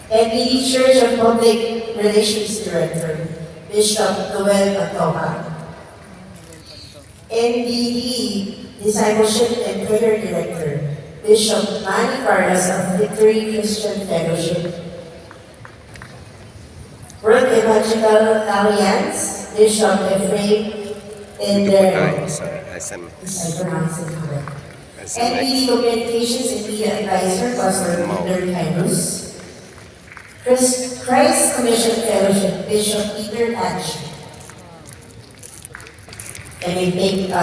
NBD Church of Public Relations Director, Bishop Noel Atoka. NBD Discipleship and Prayer Director, Bishop Manny Carlos of Victory Christian Fellowship. World Evangelical Alliance, Bishop Ephraim Tendero. Is I pronounce it correct? NBD Communications and Media Advisor, Pastor Peter Kairos. Christ Commission Fellowship, Bishop Peter Hatch. And I think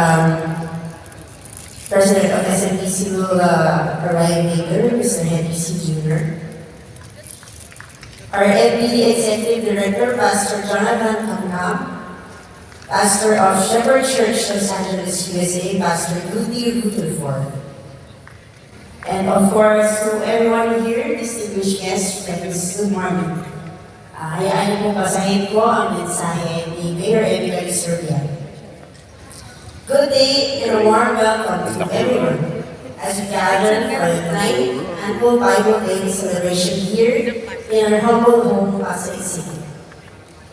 President of SMPC will arrive later, Mr. Henry C. Jr. Our NBD Executive Director, Pastor Jonathan Kamkam. Pastor of Shepherd Church, Los Angeles, USA, Pastor Rudy Rutherford. And of course, to everyone here, distinguished guests, friends, good morning. Hayaan niyo po basahin ko ang mensahe ni Mayor Abigail Surya. Good day and a warm welcome to everyone as we gather for the 9th Annual Bible Day celebration here in our humble home, Pasay City.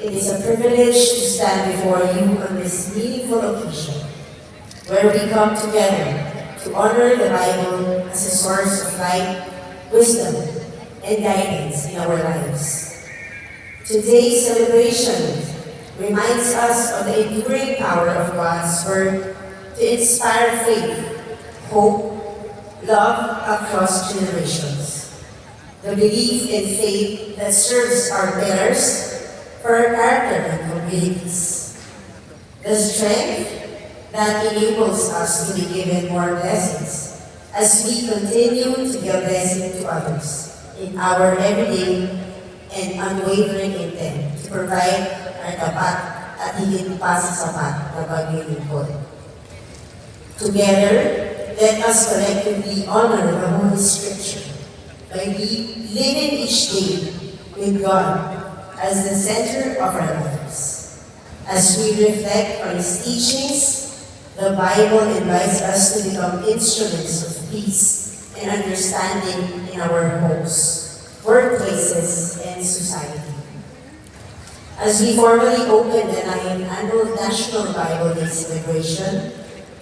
It is a privilege to stand before you on this meaningful occasion, where we come together to honor the Bible as a source of light, wisdom, and guidance in our lives. Today's celebration reminds us of the enduring power of God's Word to inspire faith, hope, love across generations. The belief in faith that serves our pillars for our character and communities. The strength that enables us to be given more blessings as we continue to be a blessing to others in our everyday and unwavering intent to provide our tapat at higit pa sa sapat na paglilingkod. Together, let us collectively honor the Holy Scripture by living each day with God as the center of our lives. As we reflect on His teachings, the Bible invites us to become instruments of peace and understanding in our homes, workplaces, and society. As we formally open the 9th Annual National Bible Day celebration,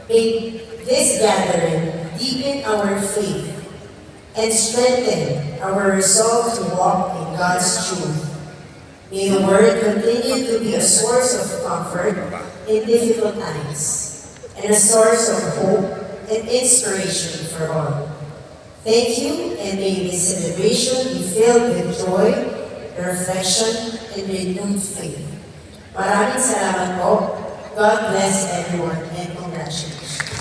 may this gathering deepen our faith and strengthen our resolve to walk in God's truth. May the Word continue to be a source of comfort in difficult times and a source of hope and inspiration for all. Thank you, and may this celebration be filled with joy, reflection, and renewed faith. Maraming salamat po. God bless everyone, and congratulations.